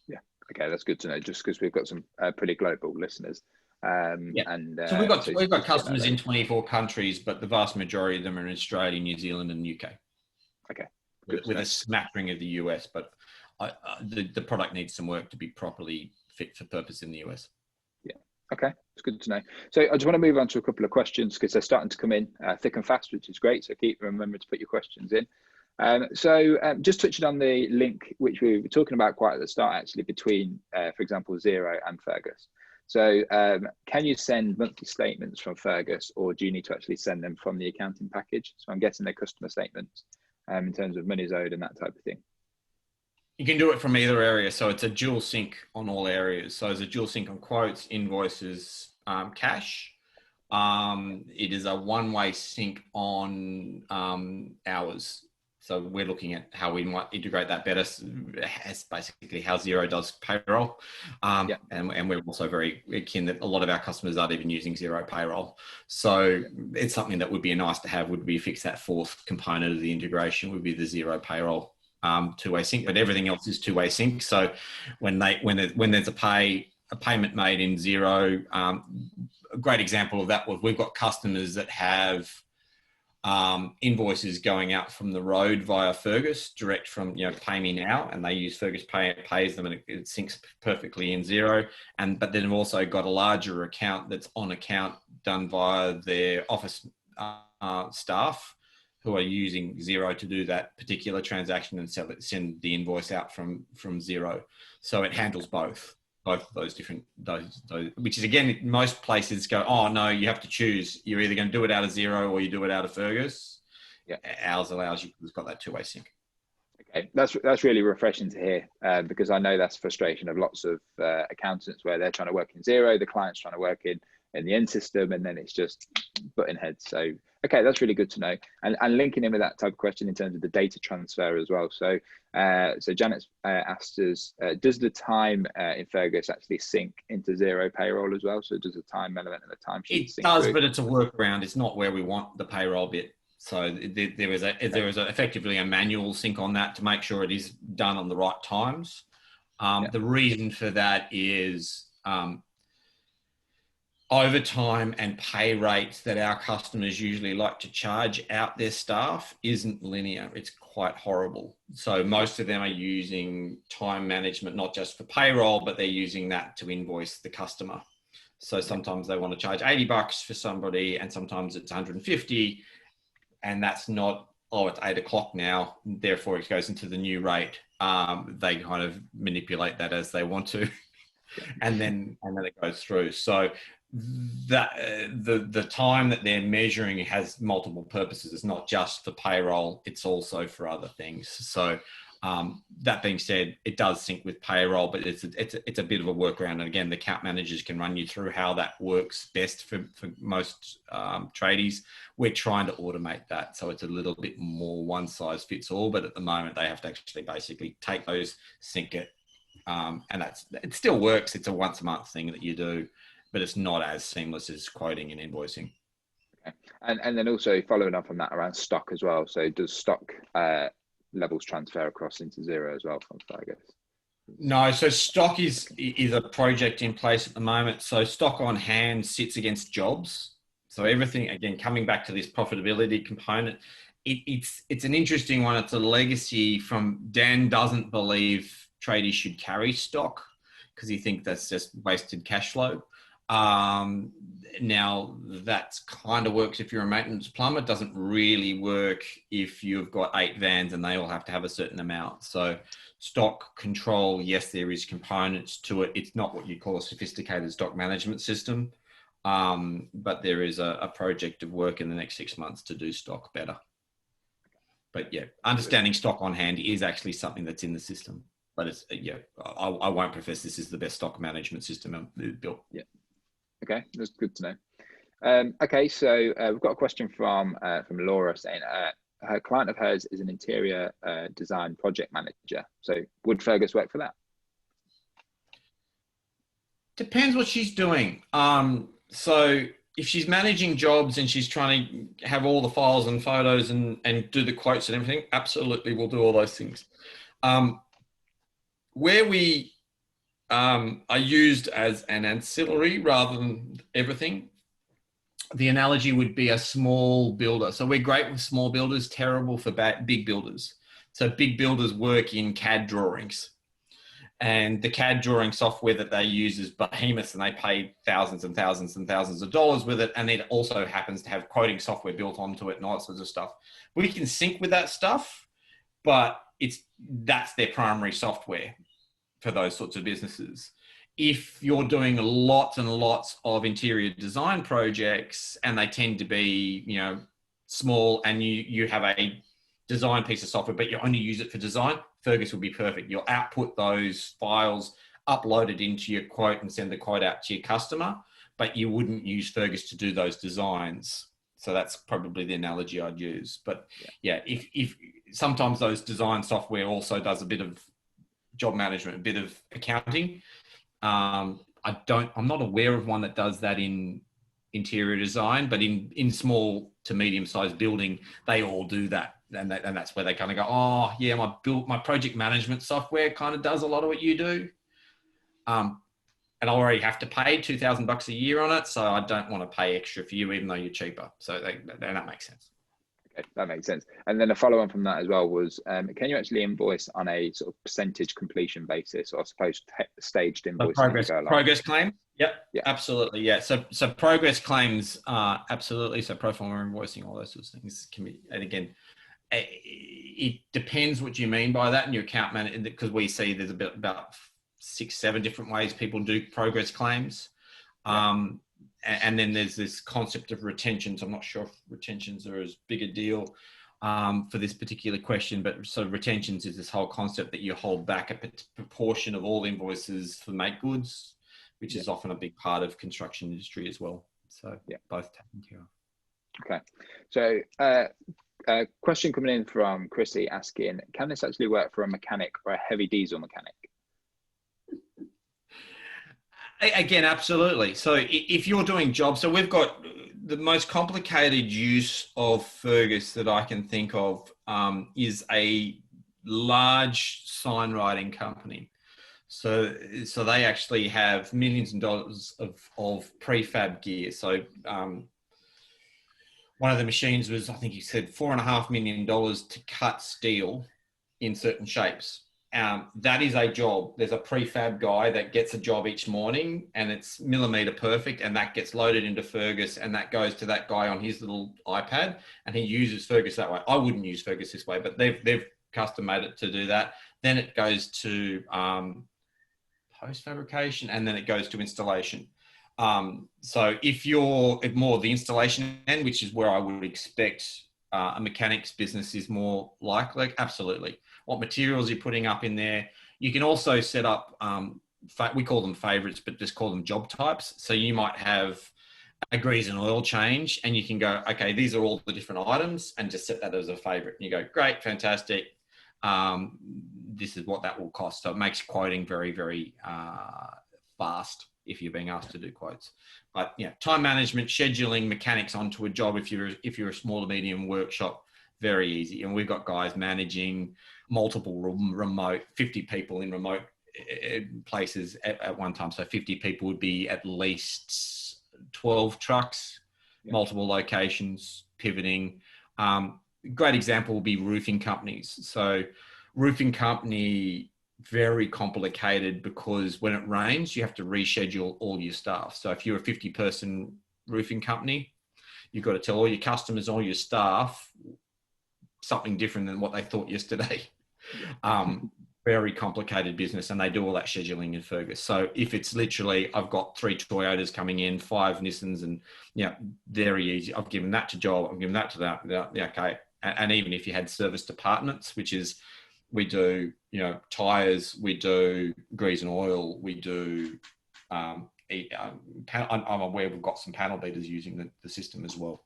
Speaker 1: Yeah. Okay, that's good to know. Just because we've got some pretty global listeners.
Speaker 2: Yeah.
Speaker 1: And
Speaker 2: so we've got
Speaker 1: just
Speaker 2: customers in 24 countries, but the vast majority of them are in Australia, New Zealand, and UK.
Speaker 1: Okay.
Speaker 2: With a smattering of the US, but the product needs some work to be properly fit for purpose in the US.
Speaker 1: Yeah. Okay, it's good to know. So I just want to move on to a couple of questions because they're starting to come in thick and fast, which is great. So keep remembering to put your questions in. Just touching on the link, which we were talking about quite at the start, actually, between, for example, Xero and Fergus. So can you send monthly statements from Fergus, or do you need to actually send them from the accounting package? So I'm guessing they're customer statements in terms of monies owed and that type of thing.
Speaker 2: You can do it from either area. So it's a dual sync on all areas. So there's a dual sync on quotes, invoices, cash. It is a one-way sync on hours. So we're looking at how we might integrate that better. As basically how Xero does payroll. And we're also very keen that a lot of our customers aren't even using Xero payroll. So it's something that would be nice to have, would be fix that fourth component of the integration, would be the Xero payroll two-way sync, but everything else is two-way sync. So when there's a payment made in Xero, a great example of that was we've got customers that have invoices going out from the road via Fergus, direct from, pay me now, and they use Fergus Pay, it pays them, and it syncs perfectly in Xero. But then they've also got a larger account that's on account done via their office staff who are using Xero to do that particular transaction and send the invoice out from Xero. So it handles both of those different, those, which is, again, most places go, oh no, you have to choose. You're either going to do it out of Xero or you do it out of Fergus. Yeah. Ours allows you, it's got that two-way sync.
Speaker 1: Okay, that's really refreshing to hear because I know that's frustration of lots of accountants where they're trying to work in Xero, the client's trying to work in the end system, and then it's just butting heads. So, okay, that's really good to know. And linking in with that type of question in terms of the data transfer as well. So, so Janet's asked us, does the time in Fergus actually sync into Xero payroll as well? So does the time element and the time sheet sync?
Speaker 2: It does, but it's a workaround. It's not where we want the payroll bit. So there is effectively a manual sync on that to make sure it is done on the right times. The reason for that is overtime and pay rates that our customers usually like to charge out their staff isn't linear. It's quite horrible. So most of them are using time management, not just for payroll, but they're using that to invoice the customer. So sometimes they want to charge $80 for somebody, and sometimes it's 150. And that's not, oh, it's 8 o'clock now, therefore it goes into the new rate. They kind of manipulate that as they want to, and then it goes through. So that the time that they're measuring has multiple purposes. It's not just for payroll; it's also for other things. So that being said, it does sync with payroll, but it's a bit of a workaround. And again, the account managers can run you through how that works best for most tradies. We're trying to automate that, so it's a little bit more one size fits all. But at the moment, they have to actually basically take those, sync it, and it still works. It's a once a month thing that you do, but it's not as seamless as quoting and invoicing.
Speaker 1: Okay. And then also following up on that around stock as well. So does stock levels transfer across into Xero as well from Fergus?
Speaker 2: No, so stock is a project in place at the moment. So stock on hand sits against jobs. So everything, again, coming back to this profitability component, it's an interesting one. It's a legacy from Dan doesn't believe tradies should carry stock because he thinks that's just wasted cash flow. Now that's kind of works if you're a maintenance plumber. It doesn't really work if you've got 8 vans and they all have to have a certain amount. So stock control, yes, there is components to it. It's not what you call a sophisticated stock management system. But there is a project of work in the next 6 months to do stock better. But yeah, understanding stock on hand is actually something that's in the system. But it's, I won't profess this is the best stock management system built.
Speaker 1: Yeah. Okay, that's good to know. Okay, so we've got a question from Laura saying her client of hers is an interior design project manager. So would Fergus work for that?
Speaker 2: Depends what she's doing. So if she's managing jobs and she's trying to have all the files and photos and do the quotes and everything, absolutely, we'll do all those things. Where we are used as an ancillary rather than everything, the analogy would be a small builder. So we're great with small builders, terrible for big builders. So big builders work in CAD drawings. And the CAD drawing software that they use is behemoth, and they pay thousands and thousands and thousands of dollars with it. And it also happens to have quoting software built onto it and all sorts of stuff. We can sync with that stuff, but that's their primary software for those sorts of businesses. If you're doing lots and lots of interior design projects and they tend to be, small, and you have a design piece of software, but you only use it for design, Fergus would be perfect. You'll output those files, upload it into your quote and send the quote out to your customer, but you wouldn't use Fergus to do those designs. So that's probably the analogy I'd use. But yeah, if sometimes those design software also does a bit of job management, a bit of accounting. I'm not aware of one that does that in interior design, but in small to medium-sized building, they all do that. And that's where they kind of go, oh yeah, my project management software kind of does a lot of what you do. And I already have to pay $2,000 a year on it. So I don't want to pay extra for you, even though you're cheaper. So that makes sense.
Speaker 1: Okay, that makes sense. And then a follow-on from that as well was, can you actually invoice on a sort of percentage completion basis, or I suppose staged invoicing?
Speaker 2: Progress claim? Yep,
Speaker 1: yeah,
Speaker 2: absolutely. Yeah. So progress claims, absolutely. So pro forma invoicing, all those sorts of things can be, and again, it depends what you mean by that in your account manager, because we see there's about 6-7 different ways people do progress claims. Yeah. And then there's this concept of retentions. I'm not sure if retentions are as big a deal for this particular question, but so retentions is this whole concept that you hold back a proportion of all invoices for make goods, which is often a big part of construction industry as well. So both taken care of.
Speaker 1: Okay. So a question coming in from Chrissy asking, can this actually work for a mechanic or a heavy diesel mechanic?
Speaker 2: Again, absolutely. So if you're doing jobs, so we've got the most complicated use of Fergus that I can think of is a large sign writing company. So they actually have millions of dollars of prefab gear. So one of the machines was, I think he said, $4.5 million to cut steel in certain shapes. That is a job. There's a prefab guy that gets a job each morning, and it's millimeter perfect, and that gets loaded into Fergus, and that goes to that guy on his little iPad, and he uses Fergus that way. I wouldn't use Fergus this way, but they've custom made it to do that. Then it goes to post fabrication, and then it goes to installation. So if you're at more the installation end, which is where I would expect a mechanic's business is more likely, absolutely. What materials you're putting up in there. You can also set up, we call them favorites, but just call them job types. So you might have a grease and oil change, and you can go, okay, these are all the different items, and just set that as a favorite. And you go, great, fantastic. This is what that will cost. So it makes quoting very, very fast if you're being asked to do quotes. But time management, scheduling mechanics onto a job if you're a small to medium workshop, very easy. And we've got guys managing multiple remote, 50 people in remote places at one time. So 50 people would be at least 12 trucks, multiple locations, pivoting. Great example would be roofing companies. So roofing company, very complicated because when it rains, you have to reschedule all your staff. So if you're a 50-person roofing company, you've got to tell all your customers, all your staff, something different than what they thought yesterday. Very complicated business, and they do all that scheduling in Fergus. So if it's literally, I've got 3 Toyotas coming in, 5 Nissans, and very easy. I've given that to Joel. I've given that to that. Okay, and even if you had service departments, which is, we do, tires, we do grease and oil, we do, I'm aware we've got some panel beaters using the system as well.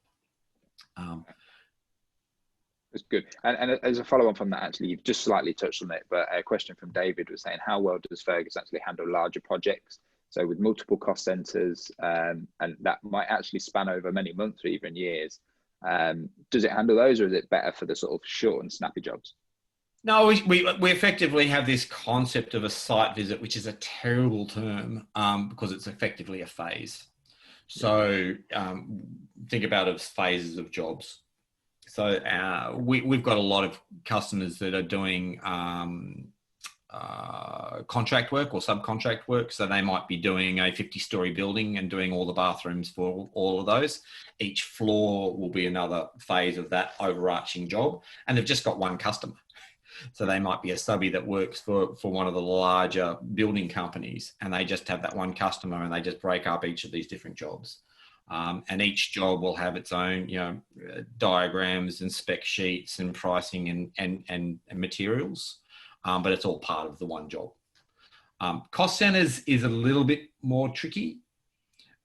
Speaker 1: That's good. And as a follow-on from that, actually, you've just slightly touched on it, but a question from David was saying, how well does Fergus actually handle larger projects? So with multiple cost centers, and that might actually span over many months or even years. Does it handle those, or is it better for the sort of short and snappy jobs?
Speaker 2: No, we effectively have this concept of a site visit, which is a terrible term because it's effectively a phase. So think about it as phases of jobs. So we've got a lot of customers that are doing contract work or subcontract work. So they might be doing a 50-story building and doing all the bathrooms for all of those. Each floor will be another phase of that overarching job. And they've just got one customer. So they might be a subby that works for one of the larger building companies, and they just have that one customer, and they just break up each of these different jobs. And each job will have its own, diagrams and spec sheets and pricing and materials, but it's all part of the one job. Cost centers is a little bit more tricky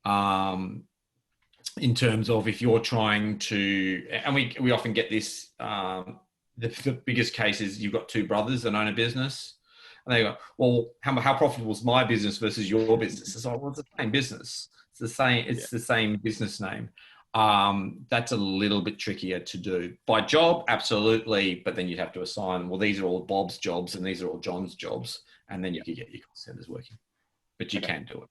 Speaker 2: in terms of if you're trying to, and we often get this, the biggest case is you've got two brothers that own a business, and they go, well, how profitable is my business versus your business? It's like, well, it's the same business. It's the same business name. That's a little bit trickier to do. By job, absolutely, but then you'd have to assign, well, these are all Bob's jobs and these are all John's jobs, and then you could get your cost centers working. But you can do it.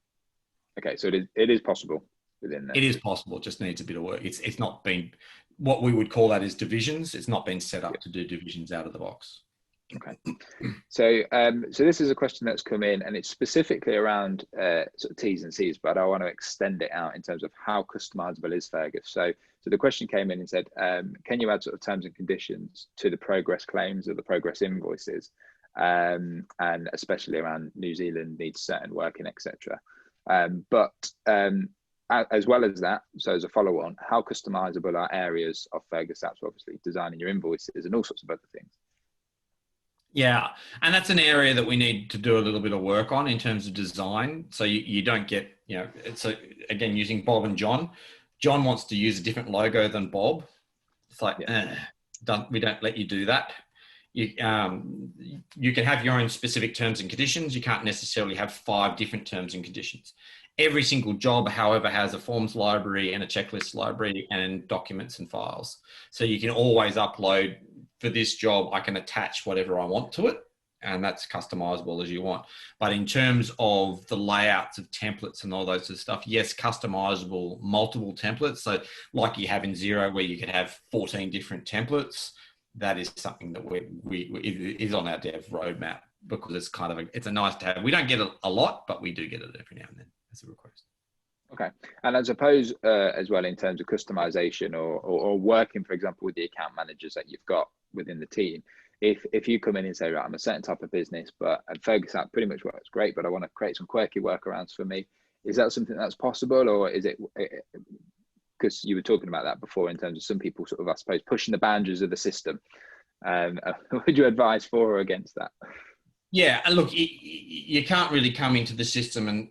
Speaker 1: Okay, so it is possible within that.
Speaker 2: It is possible. It just needs a bit of work. It's not been, what we would call that is divisions. It's not been set up to do divisions out of the box.
Speaker 1: Okay, so this is a question that's come in, and it's specifically around sort of T's and C's, but I want to extend it out in terms of how customizable is Fergus. So the question came in and said, can you add sort of terms and conditions to the progress claims or the progress invoices, and especially around New Zealand needs certain working, etc. But as well as that, so as a follow-on, how customizable are areas of Fergus apps? Obviously, designing your invoices and all sorts of other things.
Speaker 2: Yeah, and that's an area that we need to do a little bit of work on in terms of design. So you don't get, so again, using Bob and John wants to use a different logo than Bob. It's like, we don't let you do that. You can have your own specific terms and conditions. You can't necessarily have 5 different terms and conditions. Every single job, however, has a forms library and a checklist library and documents and files. So you can always upload, for this job, I can attach whatever I want to it, and that's customizable as you want. But in terms of the layouts of templates and all those sort of stuff, yes, customizable, multiple templates. So like you have in Xero, where you could have 14 different templates, that is something that is on our dev roadmap, because it's kind of it's a nice to have. We don't get it a lot, but we do get it every now and then as a request.
Speaker 1: Okay, and I suppose as well, in terms of customization or working, for example, with the account managers that you've got within the team, if you come in and say, right, I'm a certain type of business, but Fergus app pretty much works great, but I want to create some quirky workarounds for me, is that something that's possible, or is it, because you were talking about that before in terms of some people sort of, I suppose, pushing the boundaries of the system, would you advise for or against that? Yeah,
Speaker 2: and look, you can't really come into the system and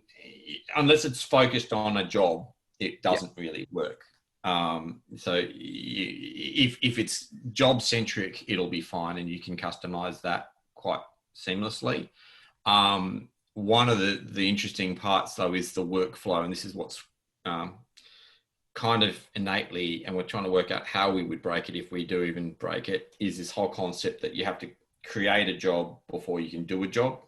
Speaker 2: unless it's focused on a job, it doesn't really work. So if it's job centric, it'll be fine, and you can customize that quite seamlessly. One of the interesting parts though is the workflow, and this is what's kind of innately, and we're trying to work out how we would break it if we do even break it, is this whole concept that you have to create a job before you can do a job.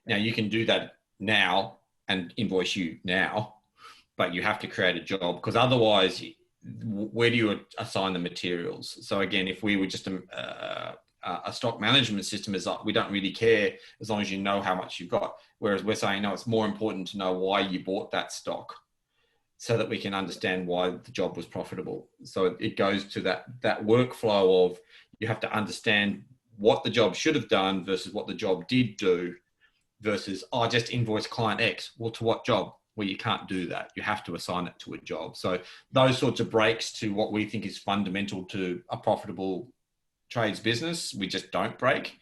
Speaker 2: Now you can do that now and invoice you now, but you have to create a job, because otherwise, where do you assign the materials? So again, if we were just a stock management system, is like, we don't really care as long as you know how much you've got. Whereas we're saying, no, it's more important to know why you bought that stock, so that we can understand why the job was profitable. So it goes to that workflow of, you have to understand what the job should have done versus what the job did do, versus, just invoice client X. Well, to what job? Well, you can't do that. You have to assign it to a job. So those sorts of breaks to what we think is fundamental to a profitable trades business, we just don't break.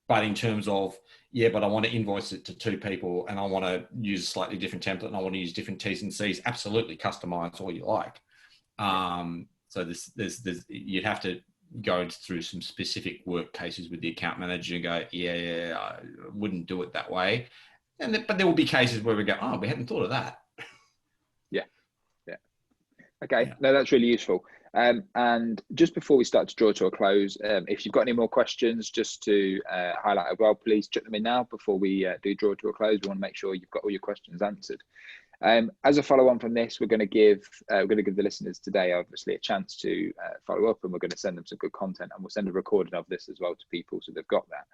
Speaker 2: But in terms of, yeah, but I want to invoice it to 2 people and I want to use a slightly different template and I want to use different T's and C's, absolutely customize all you like. So you'd have to go through some specific work cases with the account manager and go, yeah, I wouldn't do it that way. But there will be cases where we go, oh, we hadn't thought of that.
Speaker 1: Yeah. Okay, no, that's really useful. And just before we start to draw to a close, if you've got any more questions, just to highlight as well, please chuck them in now before we do draw to a close. We want to make sure you've got all your questions answered. As a follow-on from this, we're going to give the listeners today, obviously, a chance to follow up, and we're going to send them some good content, and we'll send a recording of this as well to people so they've got that.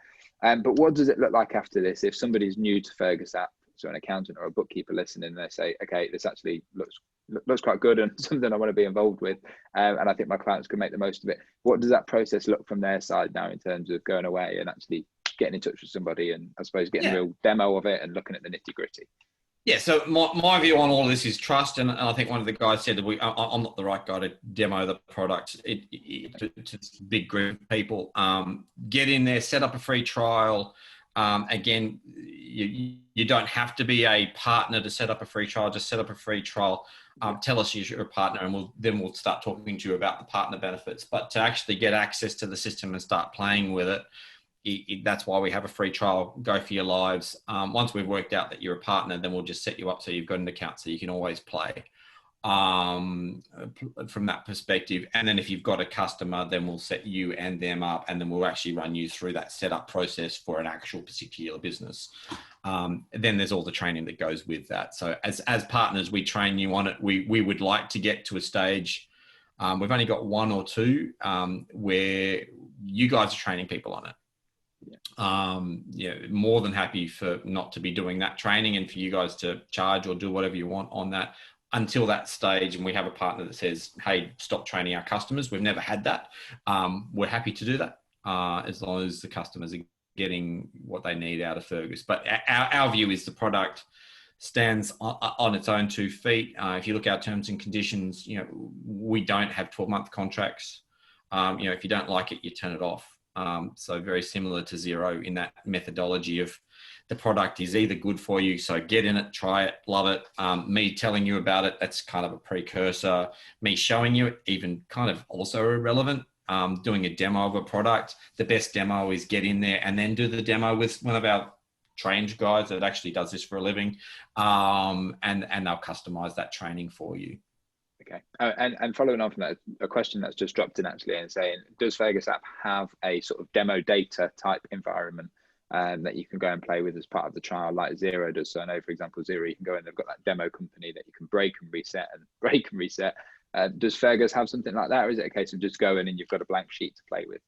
Speaker 1: But what does it look like after this? If somebody's new to Fergus app, so an accountant or a bookkeeper listening, they say, okay, this actually looks quite good and something I want to be involved with, and I think my clients can make the most of it. What does that process look from their side now in terms of going away and actually getting in touch with somebody and, I suppose, getting a real demo of it and looking at the nitty-gritty?
Speaker 2: Yeah, so my view on all of this is trust, and I think one of the guys said that I'm not the right guy to demo the product to a big group of people. Get in there, set up a free trial. Again, you don't have to be a partner to set up a free trial. Just set up a free trial. Tell us you're a partner, and we'll start talking to you about the partner benefits. But to actually get access to the system and start playing with it, that's why we have a free trial. Go for your lives. Once we've worked out that you're a partner, then we'll just set you up so you've got an account so you can always play from that perspective. And then if you've got a customer, then we'll set you and them up, and then we'll actually run you through that setup process for an actual particular business. Then there's all the training that goes with that. So as partners, we train you on it. We would like to get to a stage. We've only got 1 or 2 where you guys are training people on it. More than happy for not to be doing that training and for you guys to charge or do whatever you want on that until that stage. And we have a partner that says, hey, stop training our customers. We've never had that. We're happy to do that as long as the customers are getting what they need out of Fergus. But our view is the product stands on its own 2 feet. If you look at our terms and conditions, we don't have 12-month contracts. If you don't like it, you turn it off. So very similar to Xero in that methodology of the product is either good for you, so get in it, try it, love it. Me telling you about it, that's kind of a precursor. Me showing you it, even kind of also irrelevant. Doing a demo of a product, the best demo is get in there and then do the demo with one of our trained guys that actually does this for a living, and they'll customize that training for you.
Speaker 1: Okay, and following on from that, a question that's just dropped in actually and saying, does Fergus app have a sort of demo data type environment that you can go and play with as part of the trial like Xero does? So I know, for example, Xero, you can go in, they've got that demo company that you can break and reset and break and reset. Does Fergus have something like that, or is it a case of just going and you've got a blank sheet to play with?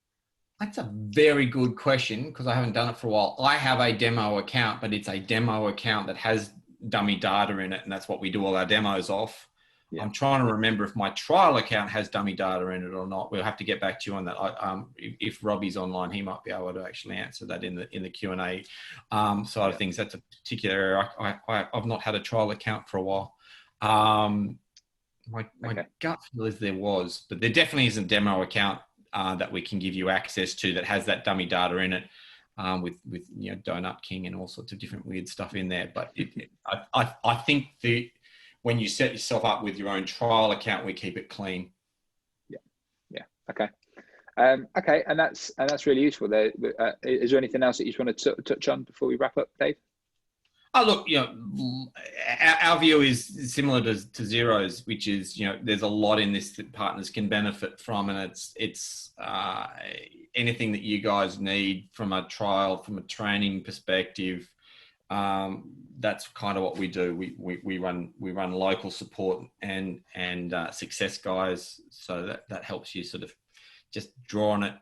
Speaker 2: That's a very good question because I haven't done it for a while. I have a demo account, but it's a demo account that has dummy data in it, and that's what we do all our demos off. Yeah. I'm trying to remember if my trial account has dummy data in it or not. We'll have to get back to you on that. If Robbie's online, he might be able to actually answer that in the Q&A side of things. That's a particular area. I've not had a trial account for a while. My gut feel is there was, but there definitely is a demo account that we can give you access to that has that dummy data in it, with Donut King and all sorts of different weird stuff in there. But I think when you set yourself up with your own trial account, we keep it clean.
Speaker 1: Yeah. Okay. Okay, and that's really useful. There, is there anything else that you just want to touch on before we wrap up, Dave?
Speaker 2: Oh, look, our view is similar to Xero's, which is, there's a lot in this that partners can benefit from, and it's anything that you guys need from a trial, from a training perspective. That's kind of what we do. We run local support and success guys, so that helps you sort of just draw on it.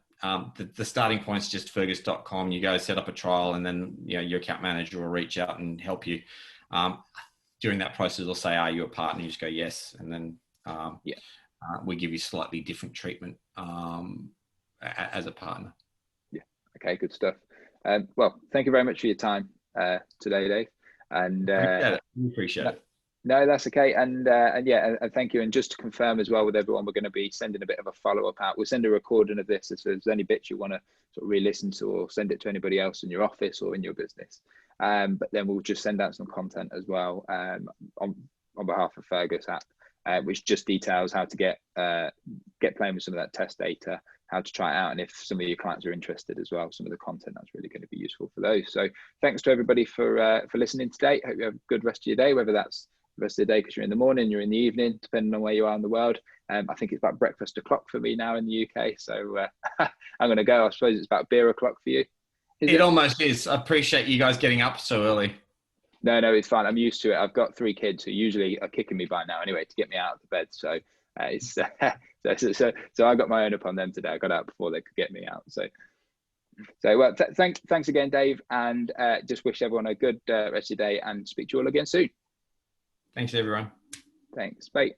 Speaker 2: The starting point is just fergus.com. You go set up a trial, and then your account manager will reach out and help you. During that process, they'll say, "Are you a partner?" You just go yes, and then we give you slightly different treatment as a partner.
Speaker 1: Yeah. Okay. Good stuff. Well, thank you very much for your time today, Dave. And
Speaker 2: we appreciate it.
Speaker 1: No, that's okay. And yeah, and thank you. And just to confirm as well with everyone, we're going to be sending a bit of a follow-up out. We'll send a recording of this. If there's any bits you want to sort of re-listen to, or send it to anybody else in your office or in your business. But then we'll just send out some content as well on behalf of Fergus app, which just details how to get playing with some of that test data, how to try it out, and if some of your clients are interested as well, some of the content that's really going to be useful for those. So thanks to everybody for listening today. Hope you have a good rest of your day, whether that's the rest of the day because you're in the morning, you're in the evening, depending on where you are in the world. I think it's about breakfast o'clock for me now in the UK, so I'm going to go. I suppose it's about beer o'clock for you.
Speaker 2: It almost is. I appreciate you guys getting up so early.
Speaker 1: No, it's fine. I'm used to it. I've got 3 kids who usually are kicking me by now anyway to get me out of the bed. So it's so I got my own up on them today. I got out before they could get me out. So well, thanks again, Dave, and just wish everyone a good rest of your day, and speak to you all again soon.
Speaker 2: Thanks, everyone.
Speaker 1: Thanks. Bye.